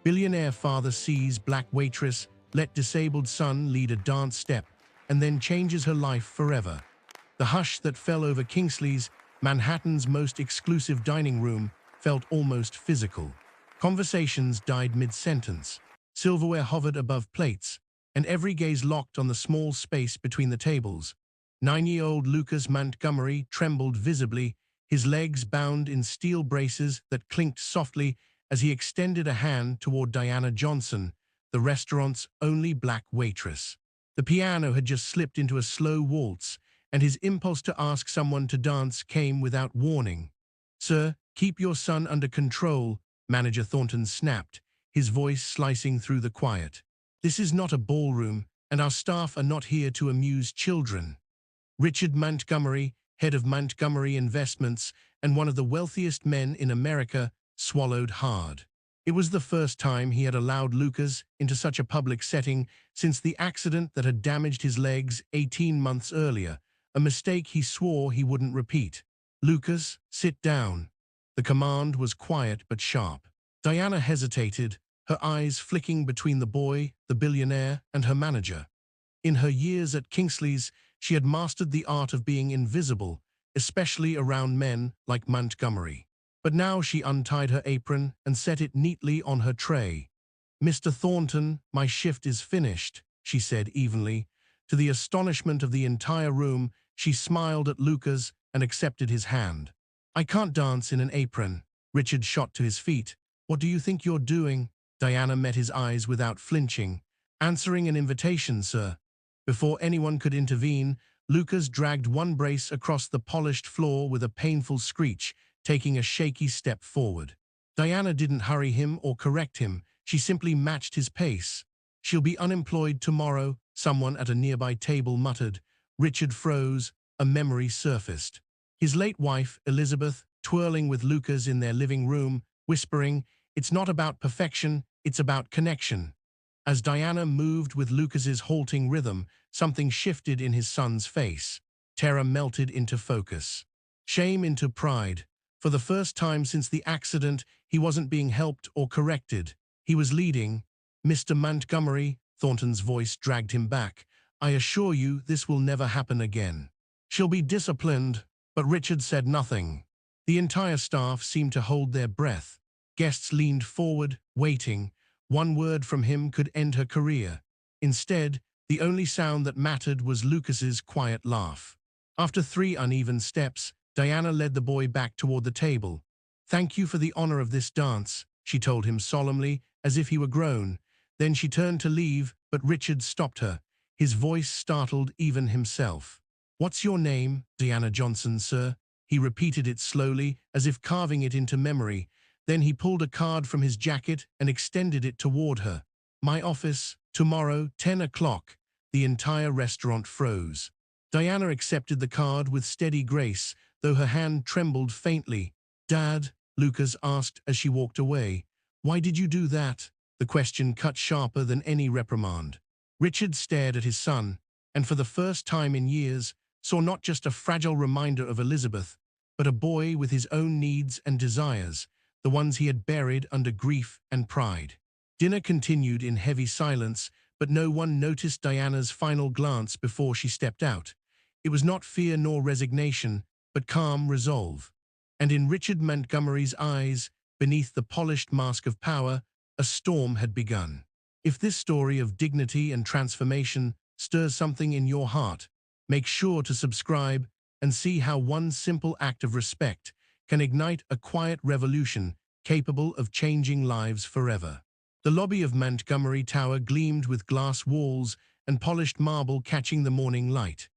Billionaire father sees black waitress let disabled son lead a dance step and then changes her life forever. The hush that fell over Kingsley's, Manhattan's most exclusive dining room, felt almost physical. Conversations died mid-sentence. Silverware hovered above plates, and every gaze locked on the small space between the tables. 9-year-old Lucas Montgomery trembled visibly, his legs bound in steel braces that clinked softly as he extended a hand toward Diana Johnson, the restaurant's only black waitress. The piano had just slipped into a slow waltz, and his impulse to ask someone to dance came without warning. "Sir, keep your son under control," Manager Thornton snapped, his voice slicing through the quiet. "This is not a ballroom, and our staff are not here to amuse children." Richard Montgomery, head of Montgomery Investments and one of the wealthiest men in America, swallowed hard. It was the first time he had allowed Lucas into such a public setting since the accident that had damaged his legs 18 months earlier, a mistake he swore he wouldn't repeat. "Lucas, sit down." The command was quiet but sharp. Diana hesitated, her eyes flicking between the boy, the billionaire, and her manager. In her years at Kingsley's, she had mastered the art of being invisible, especially around men like Montgomery. But now she untied her apron and set it neatly on her tray. "Mr. Thornton, my shift is finished," she said evenly. To the astonishment of the entire room, she smiled at Lucas and accepted his hand. "I can't dance in an apron." Richard shot to his feet. "What do you think you're doing?" Diana met his eyes without flinching. "Answering an invitation, sir." Before anyone could intervene, Lucas dragged one brace across the polished floor with a painful screech, taking a shaky step forward. Diana didn't hurry him or correct him, she simply matched his pace. "She'll be unemployed tomorrow," someone at a nearby table muttered. Richard froze, a memory surfaced. His late wife, Elizabeth, twirling with Lucas in their living room, whispering, "It's not about perfection, it's about connection." As Diana moved with Lucas's halting rhythm, something shifted in his son's face. Terror melted into focus. Shame into pride. For the first time since the accident, he wasn't being helped or corrected. He was leading. "Mr. Montgomery," Thornton's voice dragged him back, "I assure you this will never happen again." "She'll be disciplined," but Richard said nothing. The entire staff seemed to hold their breath. Guests leaned forward, waiting. One word from him could end her career. Instead, the only sound that mattered was Lucas's quiet laugh. After 3 uneven steps, Diana led the boy back toward the table. "Thank you for the honor of this dance," she told him solemnly, as if he were grown. Then she turned to leave, but Richard stopped her. His voice startled even himself. "What's your name?" "Diana Johnson, sir." He repeated it slowly, as if carving it into memory. Then he pulled a card from his jacket and extended it toward her. "My office, tomorrow, 10 o'clock." The entire restaurant froze. Diana accepted the card with steady grace, though her hand trembled faintly. "Dad," Lucas asked as she walked away, "why did you do that?" The question cut sharper than any reprimand. Richard stared at his son, and for the first time in years, saw not just a fragile reminder of Elizabeth, but a boy with his own needs and desires, the ones he had buried under grief and pride. Dinner continued in heavy silence, but no one noticed Diana's final glance before she stepped out. It was not fear nor resignation, but calm resolve. And in Richard Montgomery's eyes, beneath the polished mask of power, a storm had begun. If this story of dignity and transformation stirs something in your heart, make sure to subscribe and see how one simple act of respect can ignite a quiet revolution capable of changing lives forever. The lobby of Montgomery Tower gleamed with glass walls and polished marble catching the morning light.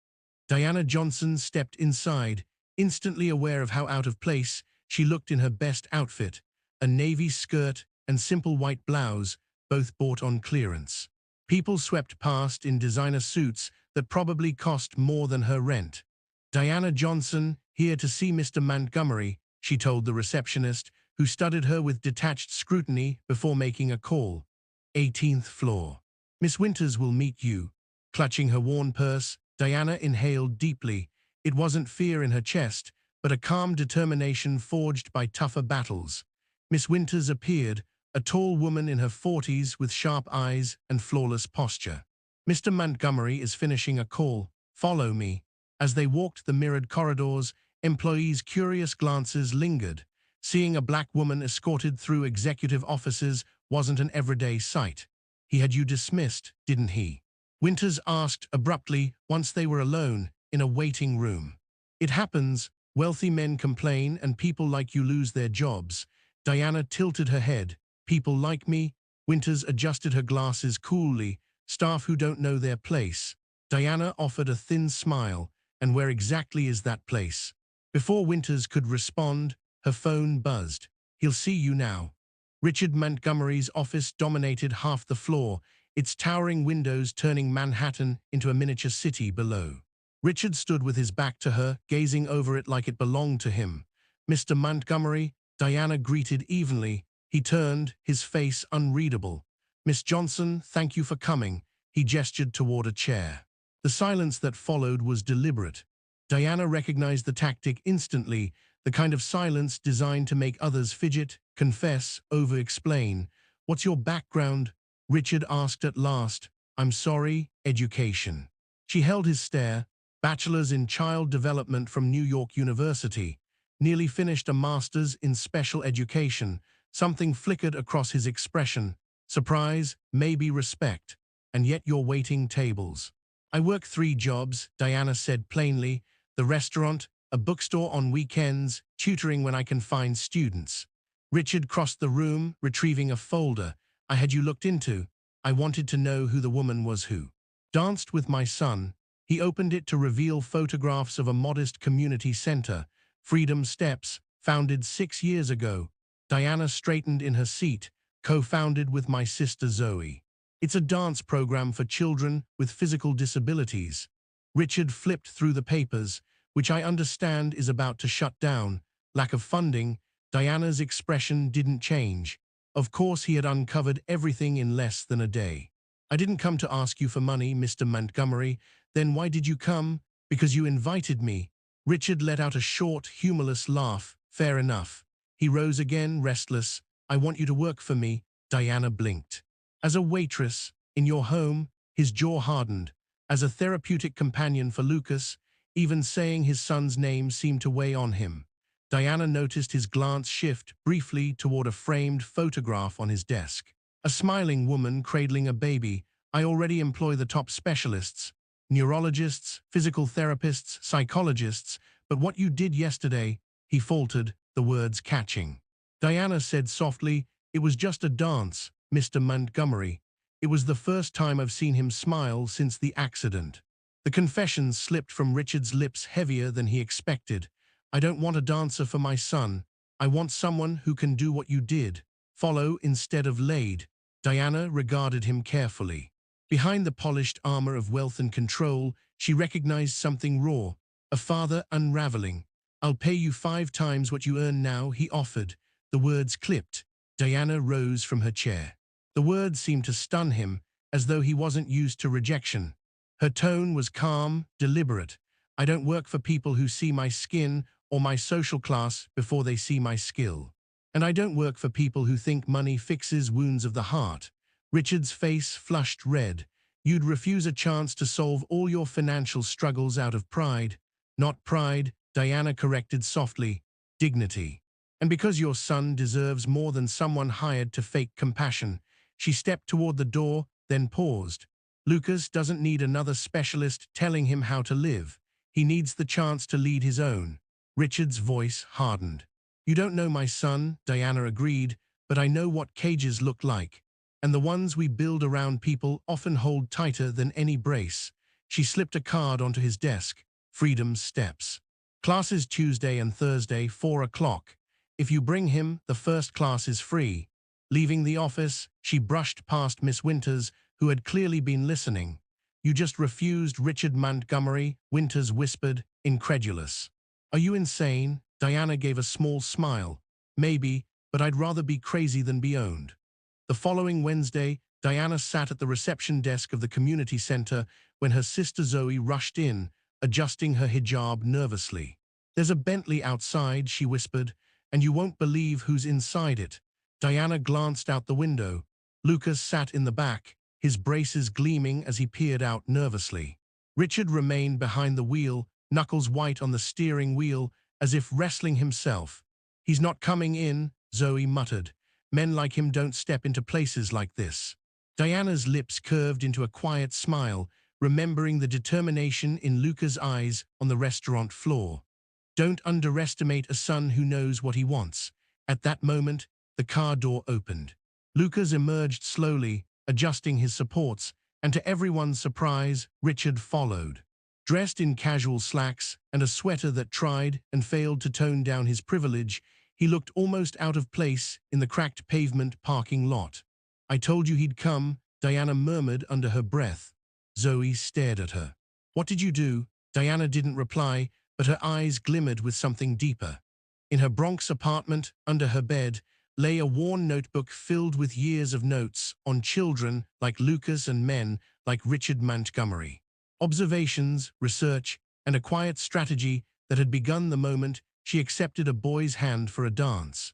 Diana Johnson stepped inside, instantly aware of how out of place she looked in her best outfit, a navy skirt and simple white blouse, both bought on clearance. People swept past in designer suits that probably cost more than her rent. "Diana Johnson, here to see Mr. Montgomery," she told the receptionist, who studied her with detached scrutiny before making a call. 18th floor. "Miss Winters will meet you." Clutching her worn purse, Diana inhaled deeply. It wasn't fear in her chest, but a calm determination forged by tougher battles. Miss Winters appeared, a tall woman in her 40s with sharp eyes and flawless posture. Mr. Montgomery is finishing a call. Follow me. As they walked the mirrored corridors, employees' curious glances lingered. Seeing a black woman escorted through executive offices wasn't an everyday sight. He had you dismissed, didn't he? Winters asked abruptly once they were alone in a waiting room. It happens. Wealthy men complain and people like you lose their jobs. Diana tilted her head. People like me? Winters adjusted her glasses coolly. Staff who don't know their place. Diana offered a thin smile. And where exactly is that place? Before Winters could respond, her phone buzzed. He'll see you now. Richard Montgomery's office dominated half the floor, its towering windows turning Manhattan into a miniature city below. Richard stood with his back to her, gazing over it like it belonged to him. Mr. Montgomery, Diana greeted evenly. He turned, his face unreadable. Miss Johnson, thank you for coming. He gestured toward a chair. The silence that followed was deliberate. Diana recognized the tactic instantly, the kind of silence designed to make others fidget, confess, over-explain. What's your background? Richard asked at last. I'm sorry, education. She held his stare. Bachelor's in Child Development from New York University. Nearly finished a master's in special education. Something flickered across his expression. Surprise, maybe respect. And yet you're waiting tables. I work 3 jobs, Diana said plainly. The restaurant, a bookstore on weekends, tutoring when I can find students. Richard crossed the room, retrieving a folder. I had you looked into. I wanted to know who the woman was who. Danced with my son. He opened it to reveal photographs of a modest community center, Freedom Steps, founded 6 years ago. Diana straightened in her seat, co-founded with my sister Zoe. It's a dance program for children with physical disabilities. Richard flipped through the papers, which I understand is about to shut down. Lack of funding. Diana's expression didn't change. Of course he had uncovered everything in less than a day. I didn't come to ask you for money, Mr. Montgomery. Then why did you come? Because you invited me. Richard let out a short, humorless laugh. Fair enough. He rose again, restless. I want you to work for me. Diana blinked. As a waitress, in your home, his jaw hardened. As a therapeutic companion for Lucas, even saying his son's name seemed to weigh on him. Diana noticed his glance shift briefly toward a framed photograph on his desk. A smiling woman cradling a baby. I already employ the top specialists. Neurologists, physical therapists, psychologists, but what you did yesterday, he faltered, the words catching. Diana said softly, it was just a dance, Mr. Montgomery. It was the first time I've seen him smile since the accident. The confession slipped from Richard's lips heavier than he expected. I don't want a dancer for my son. I want someone who can do what you did. Follow instead of lead. Diana regarded him carefully. Behind the polished armor of wealth and control, she recognized something raw, a father unraveling. I'll pay you 5 times what you earn now, he offered. The words clipped. Diana rose from her chair. The words seemed to stun him, as though he wasn't used to rejection. Her tone was calm, deliberate. I don't work for people who see my skin or my social class before they see my skill. And I don't work for people who think money fixes wounds of the heart. Richard's face flushed red. You'd refuse a chance to solve all your financial struggles out of pride. Not pride, Diana corrected softly. Dignity. And because your son deserves more than someone hired to fake compassion. She stepped toward the door, then paused. Lucas doesn't need another specialist telling him how to live. He needs the chance to lead his own. Richard's voice hardened. You don't know my son, Diana agreed, but I know what cages look like. And the ones we build around people often hold tighter than any brace. She slipped a card onto his desk. Freedom Steps. Classes Tuesday and Thursday, 4 o'clock. If you bring him, the first class is free. Leaving the office, she brushed past Miss Winters, who had clearly been listening. You just refused Richard Montgomery, Winters whispered, incredulous. Are you insane? Diana gave a small smile. Maybe, but I'd rather be crazy than be owned. The following Wednesday, Diana sat at the reception desk of the community center when her sister Zoe rushed in, adjusting her hijab nervously. There's a Bentley outside, she whispered, and you won't believe who's inside it. Diana glanced out the window. Lucas sat in the back, his braces gleaming as he peered out nervously. Richard remained behind the wheel, knuckles white on the steering wheel, as if wrestling himself. "He's not coming in," Zoe muttered. "Men like him don't step into places like this." Diana's lips curved into a quiet smile, remembering the determination in Lucas' eyes on the restaurant floor. Don't underestimate a son who knows what he wants. At that moment, the car door opened. Lucas emerged slowly, adjusting his supports, and to everyone's surprise, Richard followed. Dressed in casual slacks and a sweater that tried and failed to tone down his privilege, he looked almost out of place in the cracked pavement parking lot. "I told you he'd come," Diana murmured under her breath. Zoe stared at her. "What did you do?" Diana didn't reply, but her eyes glimmered with something deeper. In her Bronx apartment, under her bed, lay a worn notebook filled with years of notes on children like Lucas and men like Richard Montgomery. Observations, research, and a quiet strategy that had begun the moment she accepted a boy's hand for a dance.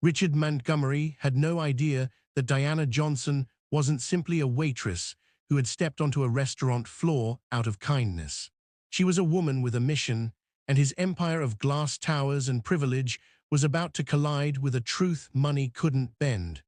Richard Montgomery had no idea that Diana Johnson wasn't simply a waitress who had stepped onto a restaurant floor out of kindness. She was a woman with a mission, and his empire of glass towers and privilege was about to collide with a truth money couldn't bend.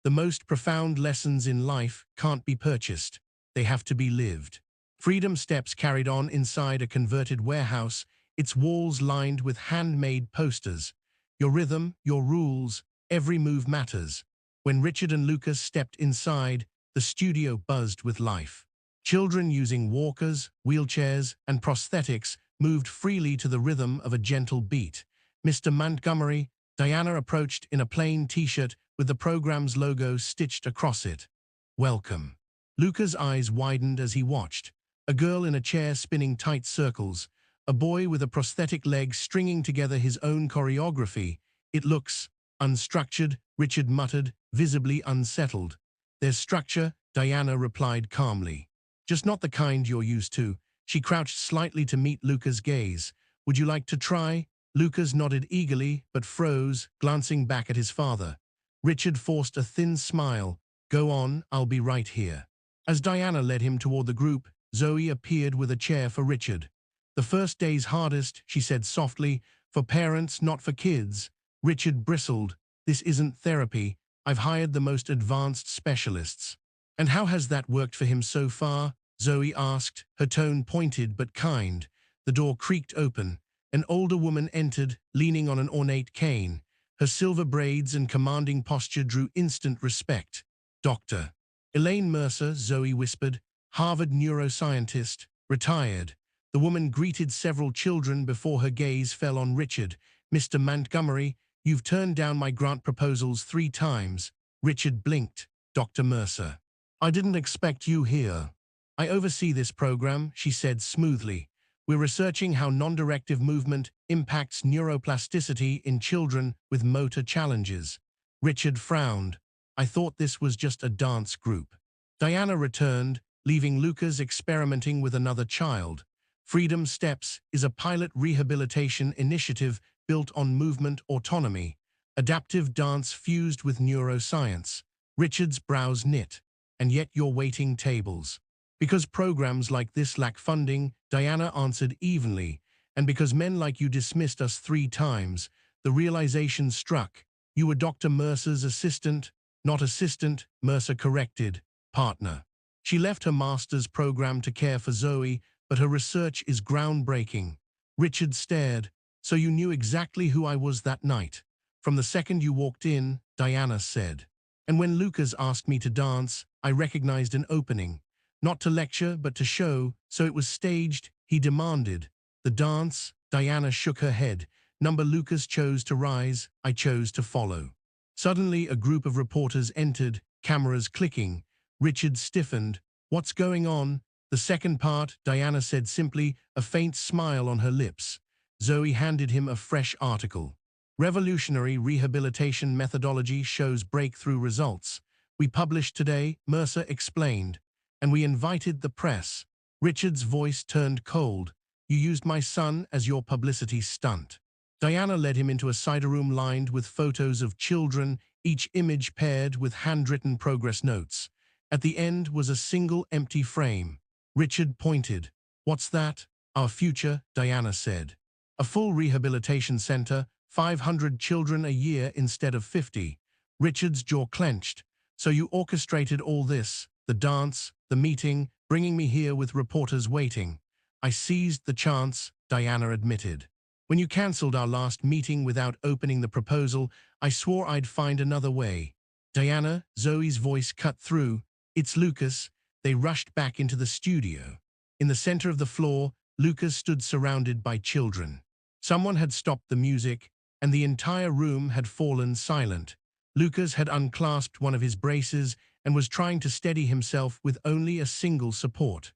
The most profound lessons in life can't be purchased. They have to be lived. Freedom Steps carried on inside a converted warehouse, its walls lined with handmade posters. Your rhythm, your rules, every move matters. When Richard and Lucas stepped inside, the studio buzzed with life. Children using walkers, wheelchairs, and prosthetics moved freely to the rhythm of a gentle beat. "Mr. Montgomery," Diana approached in a plain t-shirt with the program's logo stitched across it. "Welcome." Lucas' eyes widened as he watched. A girl in a chair spinning tight circles. A boy with a prosthetic leg stringing together his own choreography. "It looks unstructured," Richard muttered, visibly unsettled. "There's structure," Diana replied calmly. "Just not the kind you're used to." She crouched slightly to meet Lucas' gaze. "Would you like to try?" Lucas nodded eagerly, but froze, glancing back at his father. Richard forced a thin smile. "Go on, I'll be right here." As Diana led him toward the group, Zoe appeared with a chair for Richard. "The first day's hardest," she said softly, "for parents, not for kids." Richard bristled. "This isn't therapy. I've hired the most advanced specialists." "And how has that worked for him so far?" Zoe asked, her tone pointed but kind. The door creaked open. An older woman entered, leaning on an ornate cane. Her silver braids and commanding posture drew instant respect. "Dr. Elaine Mercer," Zoe whispered, "Harvard neuroscientist, retired." The woman greeted several children before her gaze fell on Richard. "Mr. Montgomery, you've turned down my grant proposals 3 times." Richard blinked. "Dr. Mercer, I didn't expect you here." "I oversee this program," she said smoothly. "We're researching how non-directive movement impacts neuroplasticity in children with motor challenges." Richard frowned. "I thought this was just a dance group." Diana returned, leaving Lucas experimenting with another child. Freedom Steps is a pilot rehabilitation initiative built on movement autonomy, adaptive dance fused with neuroscience. Richard's brows knit. "And yet you're waiting tables." "Because programs like this lack funding," Diana answered evenly, "and because men like you dismissed us 3 times, the realization struck. You were Dr. Mercer's assistant." "Not assistant," Mercer corrected. "Partner." She left her master's program to care for Zoe, but her research is groundbreaking. Richard stared. "So you knew exactly who I was that night?" "From the second you walked in," Diana said. "And when Lucas asked me to dance, I recognized an opening. Not to lecture, but to show, so it was staged," he demanded. "The dance?" Diana shook her head. "Number Lucas chose to rise, I chose to follow." Suddenly, a group of reporters entered, cameras clicking. Richard stiffened. "What's going on?" "The second part," Diana said simply, a faint smile on her lips. Zoe handed him a fresh article. "Revolutionary rehabilitation methodology shows breakthrough results. We published today," Mercer explained. "And we invited the press." Richard's voice turned cold. "You used my son as your publicity stunt." Diana led him into a cider room lined with photos of children each image paired with handwritten progress notes. At the end was a single empty frame. Richard pointed. "What's that?" "Our future," Diana said. "A full rehabilitation center, 500 children a year instead of 50. Richard's jaw clenched. "So you orchestrated all this, the dance, the meeting, bringing me here with reporters waiting." "I seized the chance," Diana admitted. "When you cancelled our last meeting without opening the proposal, I swore I'd find another way." "Diana," Zoe's voice cut through. "It's Lucas." They rushed back into the studio. In the center of the floor, Lucas stood surrounded by children. Someone had stopped the music, and the entire room had fallen silent. Lucas had unclasped one of his braces and was trying to steady himself with only a single support.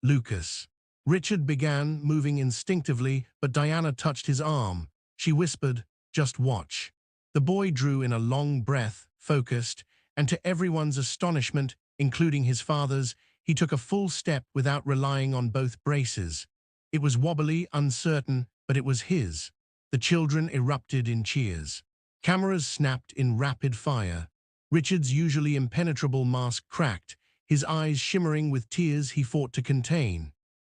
"Lucas." Richard began, moving instinctively, but Diana touched his arm. She whispered, "Just watch." The boy drew in a long breath, focused, and to everyone's astonishment, including his father's, he took a full step without relying on both braces. It was wobbly, uncertain, but it was his. The children erupted in cheers. Cameras snapped in rapid fire. Richard's usually impenetrable mask cracked, his eyes shimmering with tears he fought to contain.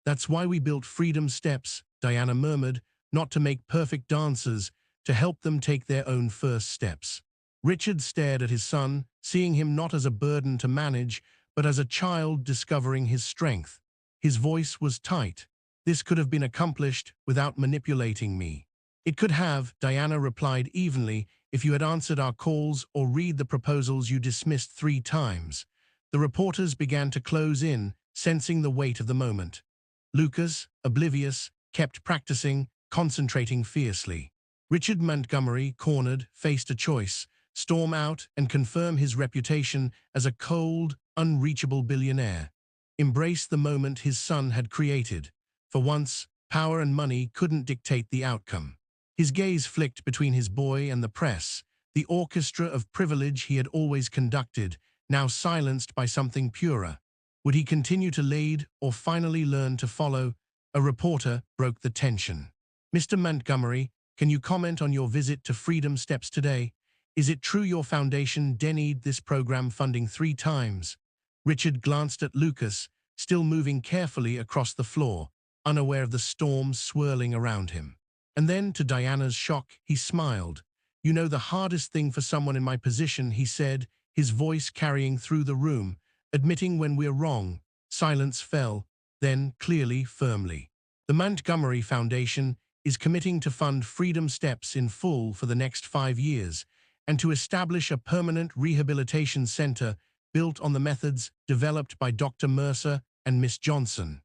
"That's why we built Freedom Steps," Diana murmured, "not to make perfect dancers, to help them take their own first steps." Richard stared at his son, seeing him not as a burden to manage, but as a child discovering his strength. His voice was tight. "This could have been accomplished without manipulating me." "It could have," Diana replied evenly, "if you had answered our calls or read the proposals you dismissed 3 times. The reporters began to close in, sensing the weight of the moment. Lucas, oblivious, kept practicing, concentrating fiercely. Richard Montgomery, cornered, faced a choice: storm out and confirm his reputation as a cold, unreachable billionaire. Embrace the moment his son had created. For once, power and money couldn't dictate the outcome. His gaze flicked between his boy and the press, the orchestra of privilege he had always conducted, now silenced by something purer. Would he continue to lead or finally learn to follow? A reporter broke the tension. "Mr. Montgomery, can you comment on your visit to Freedom Steps today? Is it true your foundation denied this program funding 3 times? Richard glanced at Lucas, still moving carefully across the floor, unaware of the storm swirling around him. And then, to Diana's shock, he smiled. "You know, the hardest thing for someone in my position," he said, his voice carrying through the room, "admitting when we're wrong." Silence fell, then clearly, firmly. "The Montgomery Foundation is committing to fund Freedom Steps in full for the next 5 years, and to establish a permanent rehabilitation center built on the methods developed by Dr. Mercer and Miss Johnson."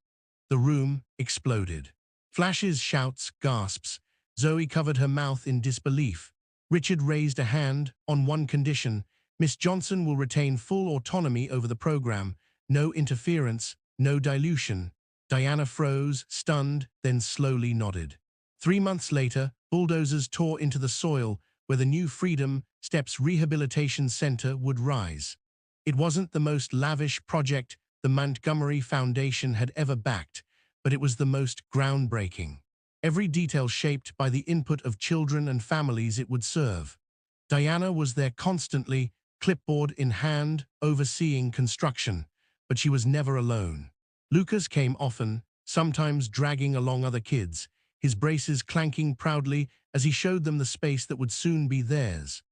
The room exploded. Flashes, shouts, gasps. Zoe covered her mouth in disbelief. Richard raised a hand. "On one condition: Miss Johnson will retain full autonomy over the program. No interference, no dilution." Diana froze, stunned, then slowly nodded. 3 months later, bulldozers tore into the soil where the new Freedom Steps Rehabilitation Center would rise. It wasn't the most lavish project the Montgomery Foundation had ever backed, but it was the most groundbreaking. Every detail shaped by the input of children and families it would serve. Diana was there constantly, clipboard in hand, overseeing construction, but she was never alone. Lucas came often, sometimes dragging along other kids, his braces clanking proudly as he showed them the space that would soon be theirs.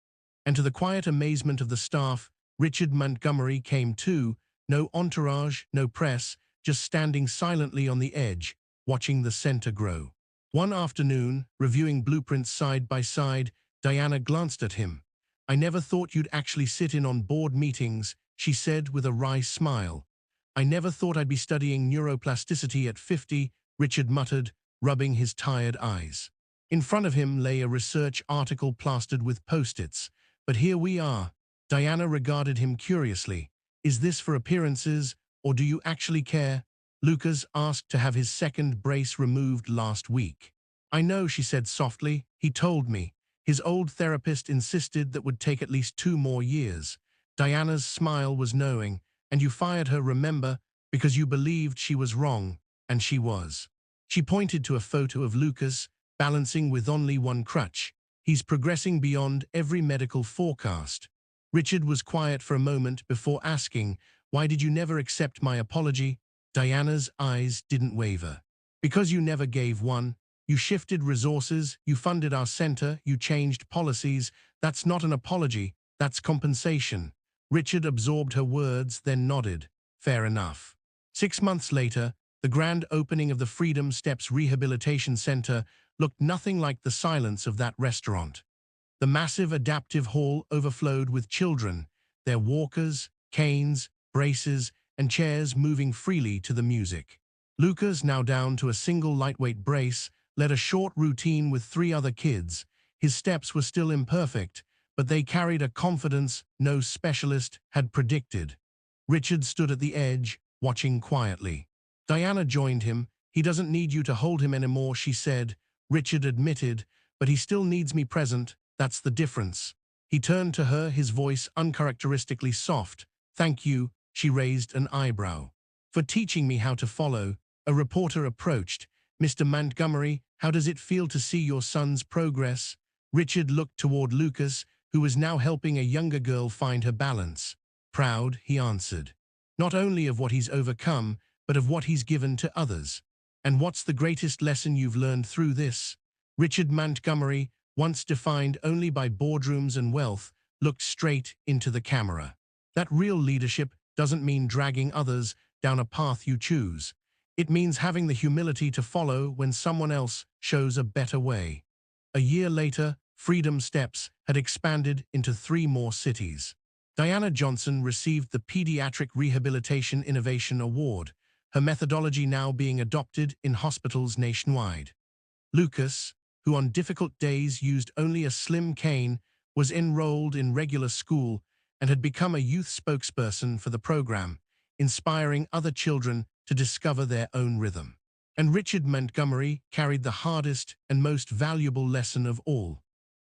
And to the quiet amazement of the staff, Richard Montgomery came too, no entourage, no press, just standing silently on the edge, watching the center grow. One afternoon, reviewing blueprints side by side, Diana glanced at him. "I never thought you'd actually sit in on board meetings," she said with a wry smile. "I never thought I'd be studying neuroplasticity at 50, Richard muttered, rubbing his tired eyes. In front of him lay a research article plastered with post-its. "But here we are." Diana regarded him curiously. "Is this for appearances, or do you actually care?" Lucas asked to have his second brace removed last week. "I know," she said softly. "He told me. His old therapist insisted that would take at least 2 more years." Diana's smile was knowing. "And you fired her, remember, because you believed she was wrong, and she was." She pointed to a photo of Lucas, balancing with only one crutch. He's progressing beyond every medical forecast. Richard was quiet for a moment before asking, "Why did you never accept my apology?" Diana's eyes didn't waver. "Because you never gave one. You shifted resources, you funded our center, you changed policies. That's not an apology, that's compensation." Richard absorbed her words, then nodded. Fair enough. 6 months later, the grand opening of the Freedom Steps Rehabilitation Center looked nothing like the silence of that restaurant. The massive adaptive hall overflowed with children, their walkers, canes, braces, and chairs moving freely to the music. Lucas, now down to a single lightweight brace, led a short routine with 3 other kids. His steps were still imperfect, but they carried a confidence no specialist had predicted. Richard stood at the edge, watching quietly. Diana joined him. "He doesn't need you to hold him anymore," she said. Richard admitted, "But he still needs me present. That's the difference." He turned to her, his voice uncharacteristically soft. "Thank you," she raised an eyebrow, "for teaching me how to follow." A reporter approached. "Mr. Montgomery, how does it feel to see your son's progress?" Richard looked toward Lucas, who was now helping a younger girl find her balance. "Proud," he answered. "Not only of what he's overcome, but of what he's given to others." "And what's the greatest lesson you've learned through this?" Richard Montgomery, once defined only by boardrooms and wealth, looked straight into the camera. "That real leadership doesn't mean dragging others down a path you choose. It means having the humility to follow when someone else shows a better way." A year later, Freedom Steps had expanded into 3 more cities. Diana Johnson received the Pediatric Rehabilitation Innovation Award, her methodology now being adopted in hospitals nationwide. Lucas, who on difficult days used only a slim cane, was enrolled in regular school and had become a youth spokesperson for the program, inspiring other children to discover their own rhythm. And Richard Montgomery carried the hardest and most valuable lesson of all.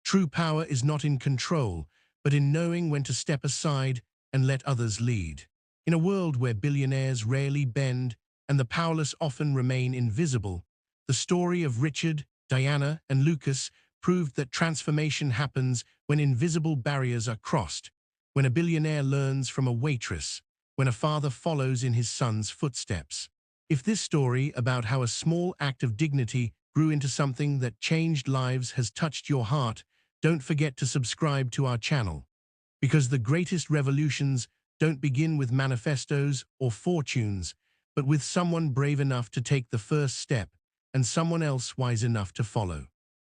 True power is not in control, but in knowing when to step aside and let others lead. In a world where billionaires rarely bend and the powerless often remain invisible, the story of Richard, Diana, and Lucas proved that transformation happens when invisible barriers are crossed, when a billionaire learns from a waitress, when a father follows in his son's footsteps. If this story about how a small act of dignity grew into something that changed lives has touched your heart, don't forget to subscribe to our channel. Because the greatest revolutions don't begin with manifestos or fortunes, but with someone brave enough to take the first step and someone else wise enough to follow.